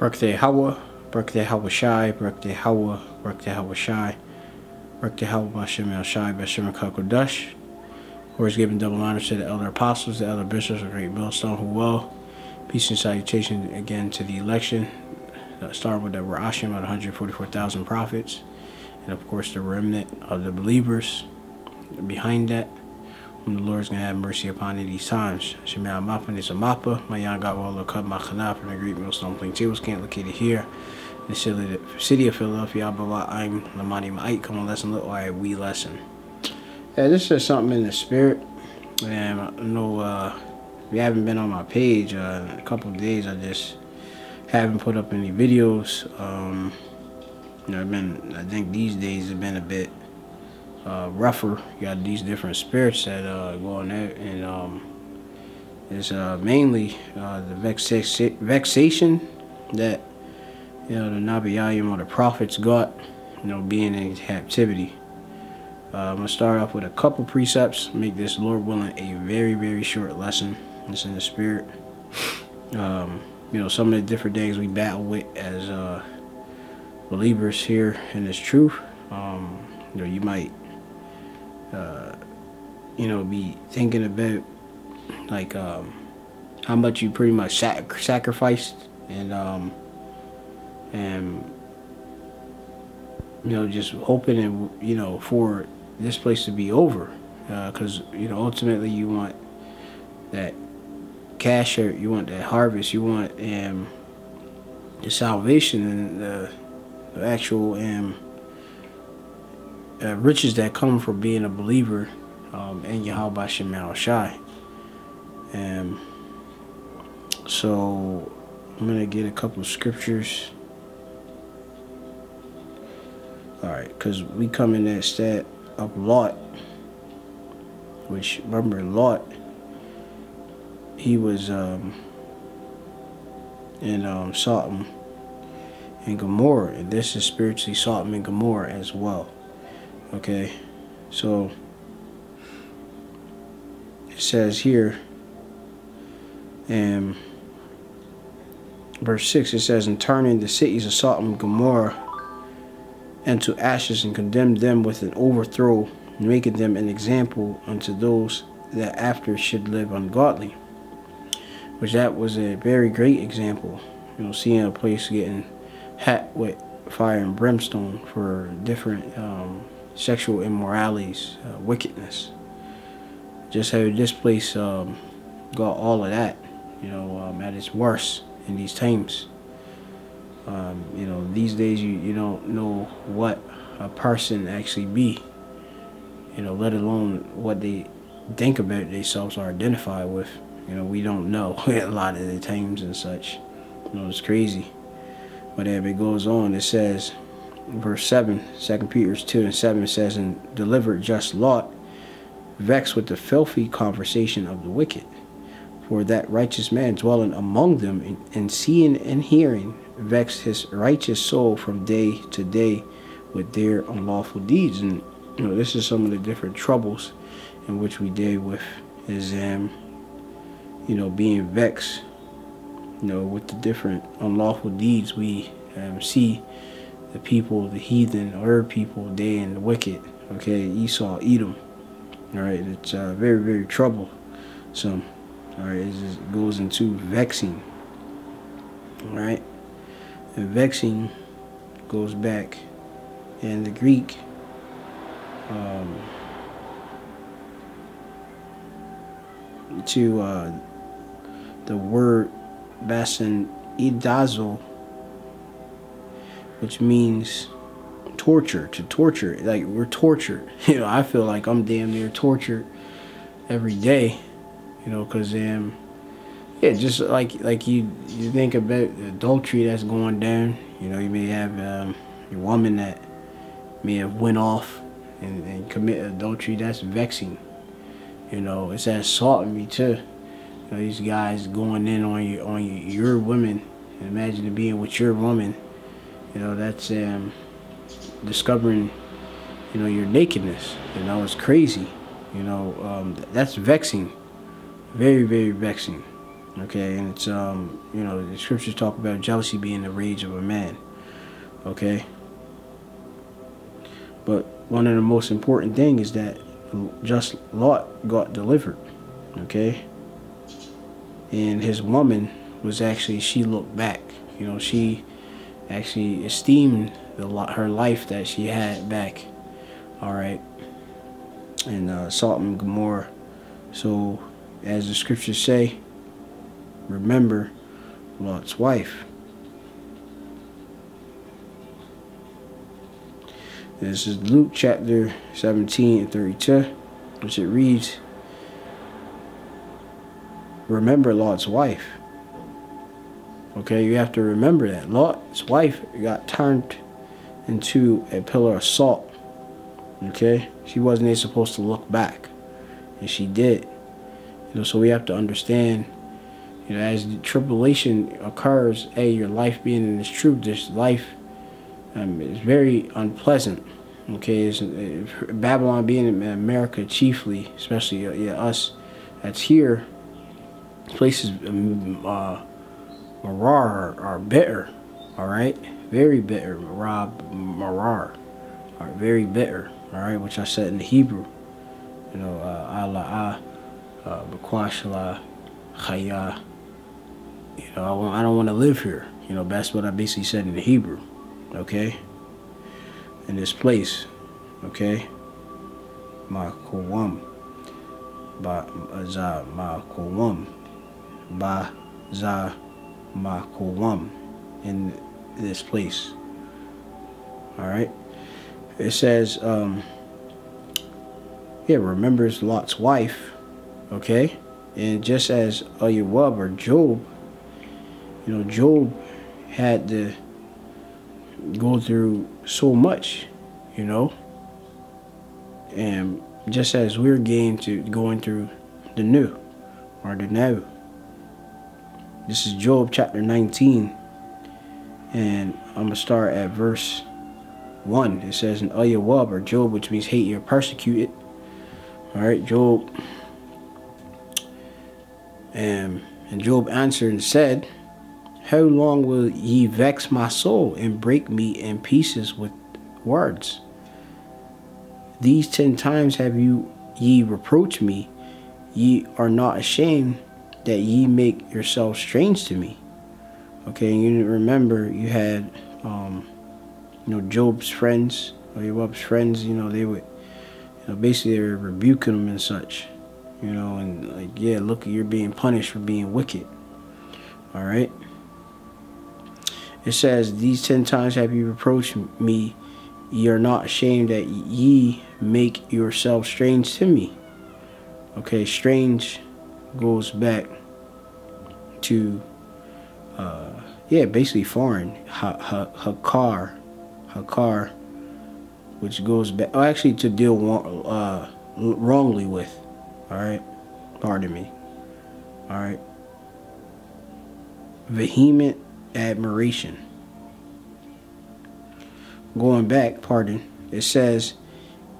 Birthday Hawa, birthday Hawa Shai, birthday Hawa, birthday Hawa Shai, birthday Hawa Bashem El Shai, Bashem Kakodash. Of course, giving double honor to the elder apostles, the elder bishops of Great Millstone, who well. Peace and salutation again to the election. Start with the Ra'ashim of 144,000 prophets. And of course, the remnant of the believers behind that, whom the Lord is going to have mercy upon in these times. Shemaya Mapa Nisamapa, Mayan Gawala Kub Makhanaf, and the Great Millstone Plaintables camp located here in the city of Philadelphia. I'm Lamani Ma'ite. Come on, lesson, little I we lesson. Yeah, this is something in the spirit. And I know if you haven't been on my page in a couple of days, I just haven't put up any videos. You know, I think these days have been a bit rougher. You got these different spirits that go on there, and it's mainly the vexation that, you know, the Nabiyayim or the prophets got, you know, being in captivity. I'm gonna start off with a couple precepts, make this, Lord willing, a very, very short lesson. It's in the spirit. You know, some of the different things we battle with as believers here in this truth. You know, you might you know, be thinking about like how much you pretty much sacrificed, and you know, just hoping and, you know, for this place to be over, because you know, ultimately you want that cash, or you want that harvest, you want the salvation and the actual riches that come from being a believer in Yahweh Shemal Shai. So I'm gonna get a couple of scriptures. Alright, because we come in that stat of Lot, which, remember, Lot, he was in Sodom and Gomorrah, and this is spiritually Sodom and Gomorrah as well. Okay, so it says here, verse 6, it says, "And turning the cities of Sodom and Gomorrah into ashes, and condemned them with an overthrow, making them an example unto those that after should live ungodly." Which that was a very great example. You know, seeing a place getting hot with fire and brimstone for different sexual immoralities, wickedness. Just how this place got all of that, you know, at its worst in these times. You know, these days you don't know what a person actually be, you know, let alone what they think about themselves or identify with. You know, we don't know a lot of the times and such. You know, it's crazy. But as it goes on, it says, verse 7, 2 Peter 2:7, it says, "And delivered just Lot, vexed with the filthy conversation of the wicked. For that righteous man dwelling among them, and seeing and hearing, vexed his righteous soul from day to day with their unlawful deeds." And, you know, this is some of the different troubles in which we deal with, is you know, being vexed, you know, with the different unlawful deeds we see the people, the heathen, or people, they and the wicked, okay, Esau, Edom. All right, it's very, very troublesome. All right, it goes into vexing. All right, and vexing goes back in the Greek to the word basin idazo, which means torture, to torture. Like, we're tortured. You know, I feel like I'm damn near tortured every day, you know, because yeah, just like you think about the adultery that's going down. You know, you may have your woman that may have went off and commit adultery. That's vexing. You know, it's assaulting me too. You know, these guys going in on your women, and imagine it being with your woman. You know, that's discovering, you know, your nakedness. You know, it's crazy. You know, that's vexing. Very, very vexing. Okay, and it's you know, the scriptures talk about jealousy being the rage of a man. Okay, but one of the most important things is that just Lot got delivered. Okay, and his woman was actually, she looked back. You know, she actually esteemed her life that she had back. All right, and Sodom and Gomorrah. So, as the scriptures say, remember Lot's wife. This is Luke chapter 17 and 32, which it reads, remember Lot's wife. Okay, you have to remember that. Lot's wife got turned into a pillar of salt. Okay, she wasn't even supposed to look back, and she did. You know, so we have to understand, you know, as the tribulation occurs, hey, your life being in this truth, this life is very unpleasant. Okay, it's Babylon being in America chiefly, especially yeah, us that's here, places marar are bitter. All right, very bitter. Marar are very bitter. All right, which I said in the Hebrew. You know, Allah, Bakwashala, Chaya. You know, I don't want to live here. You know, that's what I basically said in the Hebrew. Okay, in this place. Okay, Ma Kowam, Ba Za Ma Kowam, Ba Za Ma Kowam, in this place. All right. It says, yeah, remembers Lot's wife, okay? And just as Ayawab or Job, you know, Job had to go through so much, you know? And just as we're going through the new, or the now. This is Job chapter 19, and I'm going to start at verse 1. It says in Ayawab or Job, which means hate, you're persecuted. All right, Job. And Job answered and said, how long will ye vex my soul and break me in pieces with words? These 10 times have ye reproached me. Ye are not ashamed that ye make yourselves strange to me. Okay, and you remember you had you know, Job's friends, or Job's friends, you know, they would, you know, basically they were rebuking him and such, you know, and like, yeah, look, you're being punished for being wicked. All right. It says, these 10 times have you reproached me, ye are not ashamed that ye make yourselves strange to me. Okay, strange goes back to, yeah, basically foreign, Hakar, which goes back, oh, actually to deal wrongly with. All right, pardon me. All right, vehement admiration. Going back, pardon, it says,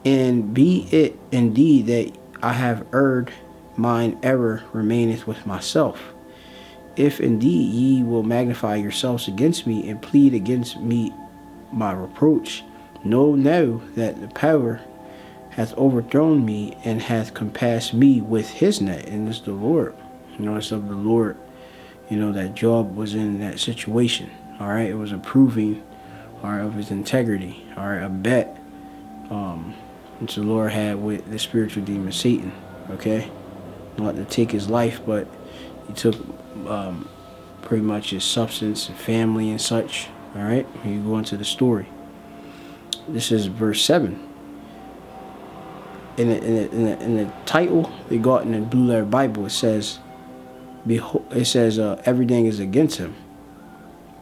and be it indeed that I have erred, mine error remaineth with myself. If indeed ye will magnify yourselves against me and plead against me my reproach, know now that the power hath overthrown me and hath compassed me with his net. And it's the Lord. You know, it's of the Lord, you know, that Job was in that situation. All right, it was a proving, all right, of his integrity. All right, a bet which the Lord had with the spiritual demon Satan. Okay, not to take his life, but he took pretty much his substance and family and such. All right, you go into the story. This is verse 7. In the title they got in the Blue Letter Bible, it says, "Behold," it says, everything is against him.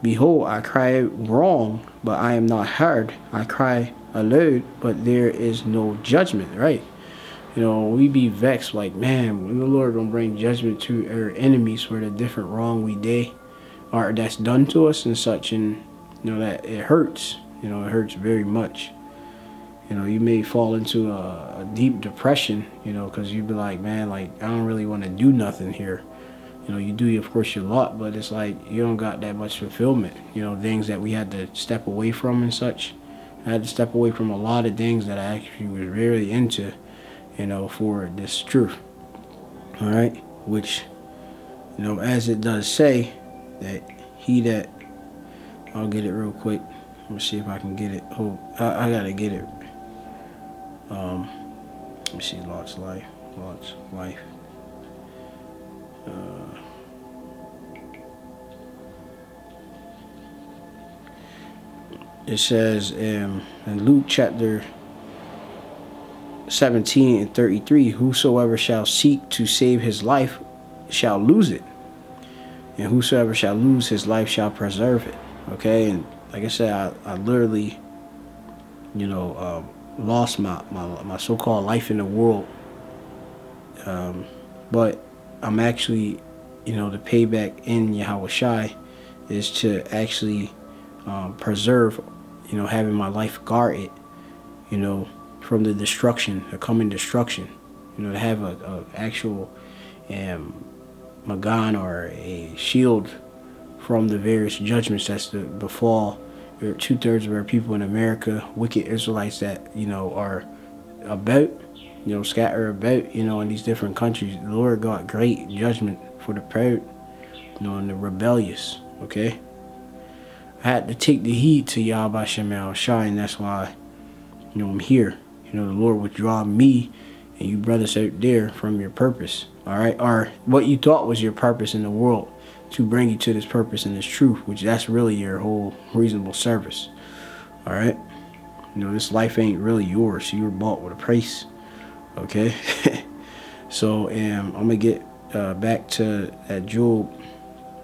Behold, I cry wrong, but I am not heard. I cry aloud, but there is no judgment. Right? You know, we be vexed like, man, when the Lord gonna bring judgment to our enemies for the different wrong we did, or that's done to us and such, and you know that it hurts. You know, it hurts very much. You know, you may fall into a deep depression, you know, because you be like, man, like, I don't really want to do nothing here. You know, you do, of course, your lot, but it's like you don't got that much fulfillment. You know, things that we had to step away from and such. I had to step away from a lot of things that I actually was really into, you know, for this truth. All right, which, you know, as it does say, that he that, I'll get it real quick. Let me see if I can get it. Oh, I gotta get it. Let me see, Lot's life. It says in Luke chapter 17 and 33, whosoever shall seek to save his life shall lose it, and whosoever shall lose his life shall preserve it. Okay, and like I said, I literally, you know, lost my so-called life in the world, but I'm actually, you know, the payback in Yahweh Shai is to actually preserve, you know, having my life guarded, you know, from the destruction, the coming destruction. You know, to have a actual Magan or a shield from the various judgments that's to befall 2/3 of our people in America, wicked Israelites that, you know, are about, you know, scatter about, you know, in these different countries. The Lord got great judgment for the proud, you know, and the rebellious. Okay, I had to take the heed to Yahweh Shemel Shai, and that's why, you know, I'm here. You know, the Lord would draw me and you brothers out there from your purpose. All right, or what you thought was your purpose in the world, to bring you to this purpose and this truth, which that's really your whole reasonable service. All right, you know, this life ain't really yours. You were bought with a price. Okay. So I'm gonna get back to Job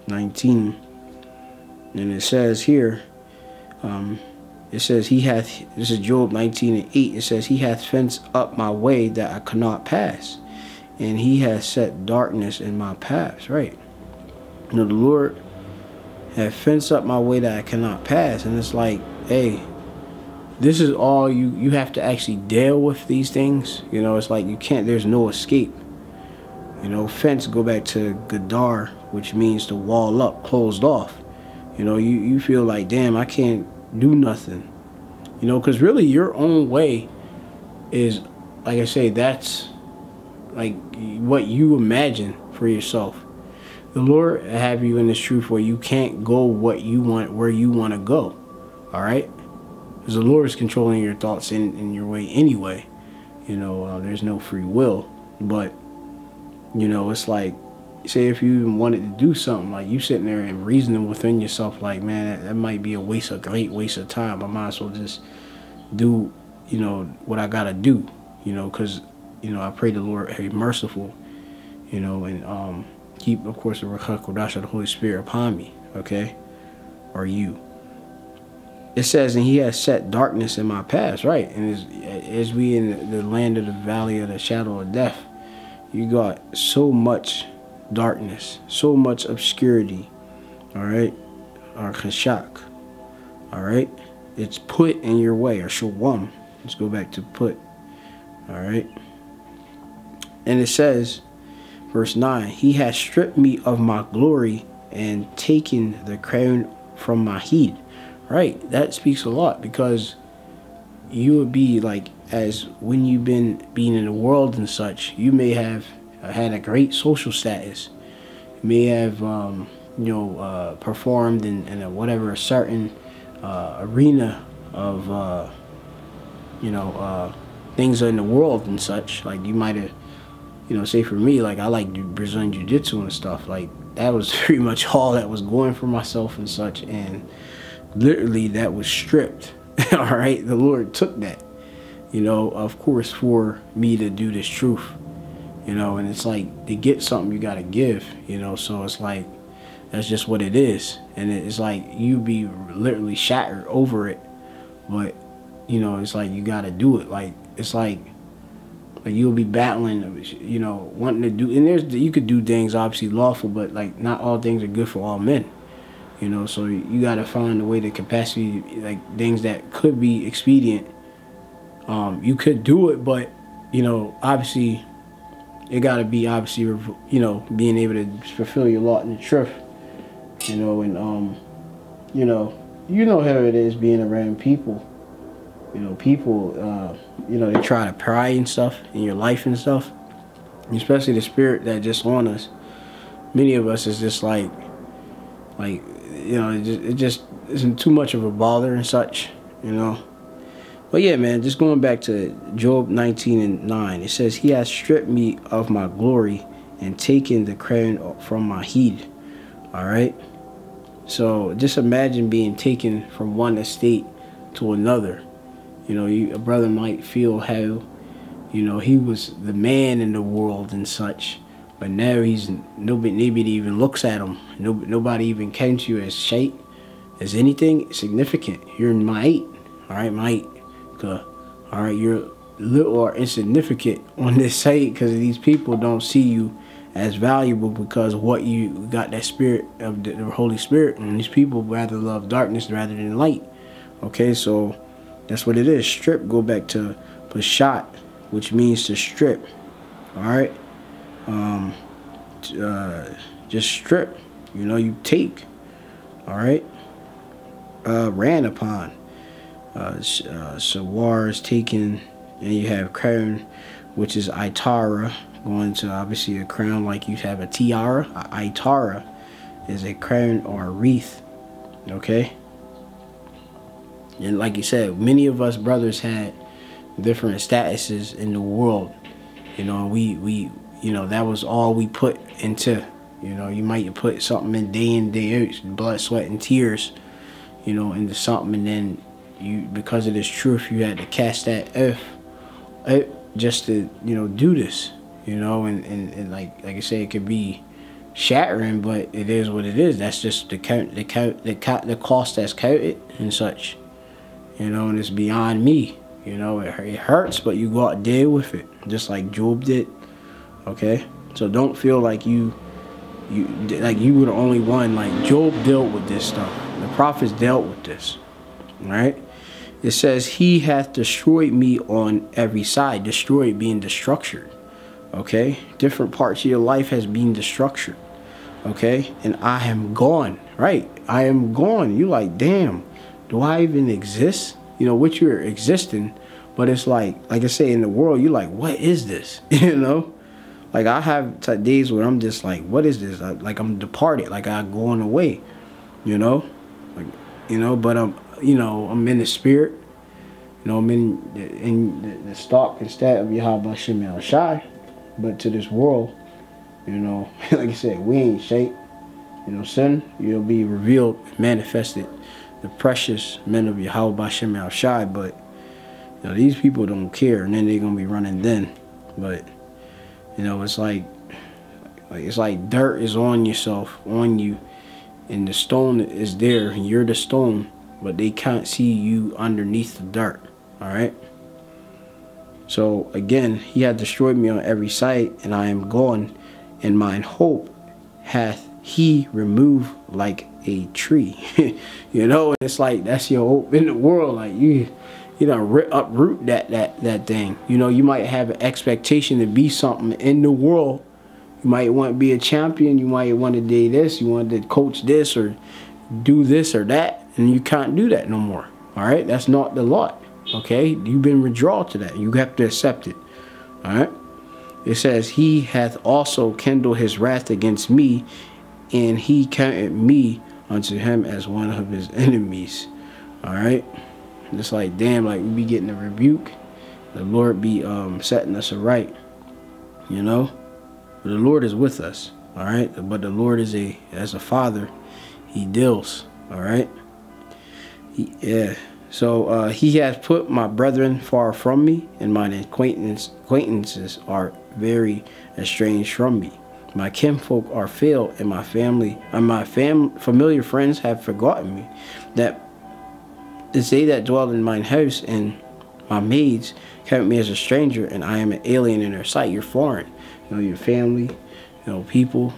19, and it says here, it says he hath, this is Job 19 and 8, it says he hath fenced up my way that I cannot pass, and he has set darkness in my paths. Right. You know, the Lord have fenced up my way that I cannot pass, and it's like, hey, this is all you have to actually deal with these things. You know, it's like you can't, there's no escape. You know, fence, go back to Gadar, which means to wall up, closed off. You know, you feel like, damn, I can't do nothing. You know, because really your own way is, like I say, that's like what you imagine for yourself. The Lord have you in this truth where you can't go what you want, where you want to go. All right? Because the Lord is controlling your thoughts in your way anyway. You know, there's no free will. But, you know, it's like, say if you even wanted to do something, like you sitting there and reasoning within yourself, like, man, that might be a great waste of time. I might as well just do, you know, what I got to do, you know, because, you know, I pray the Lord be merciful, you know, and keep, of course, the Ruach HaKodesh of the Holy Spirit upon me, okay, or you. It says, and he has set darkness in my paths, right? And as we in the land of the valley of the shadow of death, you got so much darkness, so much obscurity, all right, or chashak, all right? It's put in your way, or shawam. Let's go back to put, all right? And it says, verse 9, he has stripped me of my glory and taken the crown from my head. Right, that speaks a lot, because you would be like, as when you've been being in the world and such, you may have had a great social status. You may have, you know, performed in a whatever, a certain arena of, you know, things in the world and such. Like you might have, you know, say for me, like I like Brazilian Jiu-Jitsu and stuff. Like that was pretty much all that was going for myself and such, and literally that was stripped. All right, the Lord took that, you know, of course, for me to do this truth, you know. And it's like, to get something you got to give, you know. So it's like, that's just what it is. And it's like you be literally shattered over it, but you know, it's like you got to do it. Like it's like you'll be battling, you know, wanting to do, and you could do things obviously lawful, but like not all things are good for all men. You know, so you got to find a way to capacity, like things that could be expedient. You could do it, but, you know, obviously it got to be obviously, you know, being able to fulfill your lot in the truth, you know, and you know how it is being around people. You know, people, you know, they try to pry and stuff in your life and stuff, especially the spirit that just on us. Many of us is just like you know, it just isn't too much of a bother and such, you know. But yeah, man, just going back to Job 19:9, it says, he has stripped me of my glory and taken the crown from my head. All right. So just imagine being taken from one estate to another. You know, a brother might feel how, you know, he was the man in the world and such, but now he's nobody even looks at him. Nobody even counts you as shite, as anything significant. You're in my 8, all right, my 8. All right, you're little or insignificant on this site because these people don't see you as valuable because what you got, that spirit of the Holy Spirit, and these people rather love darkness rather than light. Okay, so that's what it is. Strip, go back to pashat, which means to strip. All right, just strip. You know, you take. All right, ran upon. Sawar is taken, and you have crown, which is Itara, going to obviously a crown like you have a tiara. Itara is a crown or a wreath. Okay. And like you said, many of us brothers had different statuses in the world. You know, we you know, that was all we put into. You know, you might put something in, day out, blood, sweat, and tears, you know, into something, and then you, because of this truth, you had to cast that out just to, you know, do this, you know, and like I say, it could be shattering, but it is what it is. That's just the cost that's counted and such, you know, and it's beyond me. You know, it hurts, but you go out there with it, just like Job did. Okay, so don't feel like you were the only one. Like Job dealt with this stuff. The prophets dealt with this. All right. It says, he hath destroyed me on every side. Destroyed being destructured. Okay? Different parts of your life has been destructured. Okay? And I am gone. Right? I am gone. You like, damn, do I even exist? You know, what you're existing. But it's like I say, in the world, you're like, what is this? You know? Like, I have days where I'm just like, what is this? Like, I'm departed. Like, I'm going away. You know? Like, you know, but you know, I'm in the spirit. You know, I'm in the stock and stat of Yahweh Shem El Shai. But to this world, you know, like I said, we ain't shaped. You know, sin, you'll be revealed, manifested, the precious men of Yahweh Shem El Shai. But, you know, these people don't care, and then they're going to be running then. But, you know, it's like dirt is on yourself, on you, and the stone is there, and you're the stone, but they can't see you underneath the dirt. All right. So again, he hath destroyed me on every side, and I am gone, and mine hope hath he removed like a tree. You know, it's like that's your hope in the world. Like you know, uproot that thing. You know, you might have an expectation to be something in the world. You might want to be a champion. You might want to do this. You want to coach this or do this or that. And you can't do that no more. All right? That's not the lot. Okay? You've been withdrawn to that. You have to accept it. All right? It says, he hath also kindled his wrath against me, and he counted me unto him as one of his enemies. All right? It's like, damn, like we be getting a rebuke. The Lord be setting us aright. You know? But the Lord is with us. All right? But the Lord is as a father, he deals. All right? Yeah. So he has put my brethren far from me, and mine acquaintances are very estranged from me. My kinfolk are failed, and my familiar friends have forgotten me. That they that dwell in mine house, and my maids count me as a stranger, and I am an alien in their sight. You're foreign. You know, your family, you know, people.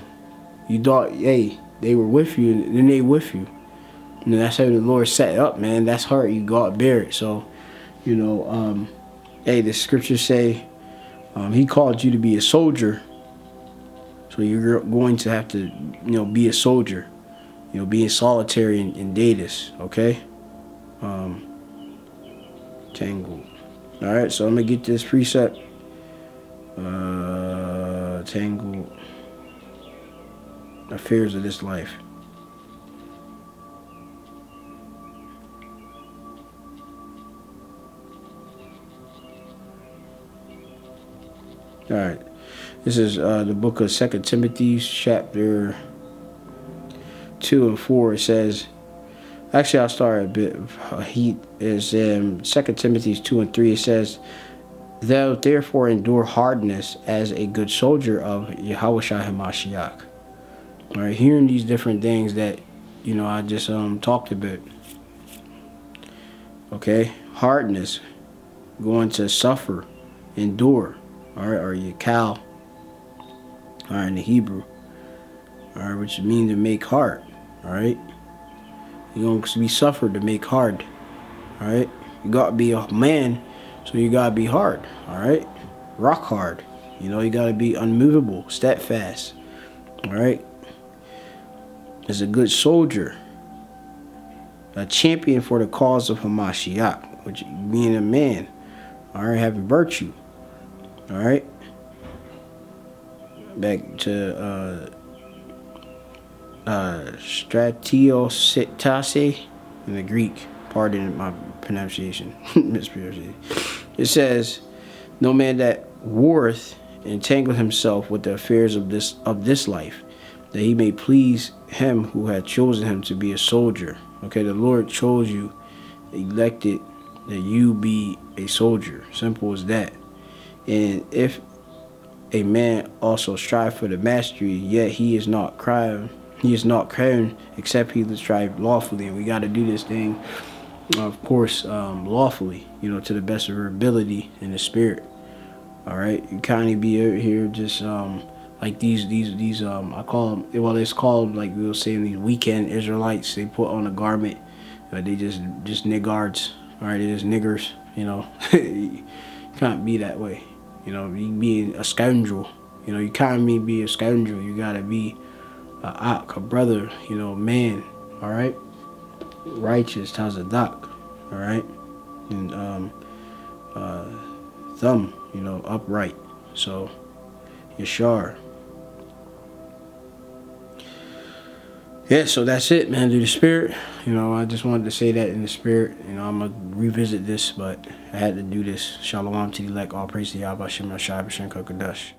You thought, hey, they were with you, and then they with you. And that's how the Lord set it up, man. That's hard. You got buried. So, you know, hey, the scriptures say, He called you to be a soldier. So you're going to have to, be a soldier. Be in solitary and Datus, okay? Tangled. Alright, so I'm going to get this precept. Tangled. Affairs of this life. Alright. This is the book of 2 Timothy, chapter 2 and 4. It says, actually, I'll start a bit of heat. Is 2 Timothy 2 and 3. It says, thou therefore endure hardness as a good soldier of Yahushua HaMashiach. All right, hearing these different things that, I just talked about. Okay, hardness, going to suffer, endure. All right, or yakal. All right, in the Hebrew. All right, which means to make hard. All right, you're going to be suffered to make hard. All right, you got to be a man, so you got to be hard. All right, rock hard. You got to be unmovable, steadfast. All right, as a good soldier, a champion for the cause of Hamashiach, which being a man. All right, having virtue. All right, back to stratiositase in the Greek. Pardon my pronunciation, mispronunciation. It says, no man that warreth entangle himself with the affairs of this life, that he may please him who had chosen him to be a soldier. Okay, the Lord chose you, elected that you be a soldier. Simple as that. And if a man also strive for the mastery, yet he is not crowned, except he strive lawfully. And we got to do this thing, of course, lawfully, to the best of our ability in the spirit. All right, you kind of be out here just like these I call them, well, it's called, like we'll say, these weekend Israelites. They put on a garment, they just niggards. All right, they're just niggers. You can't be that way. You be a scoundrel. You can't be a scoundrel. You gotta be a brother. Man. All right, righteous tazadak. All right, and thumb. Upright. So Yashar. Yeah, so that's it, man. Do the spirit. I just wanted to say that in the spirit. I'm going to revisit this, but I had to do this. Shalom to the elect. All praise to Yahweh Shem Yashai B'Shem Kokodash.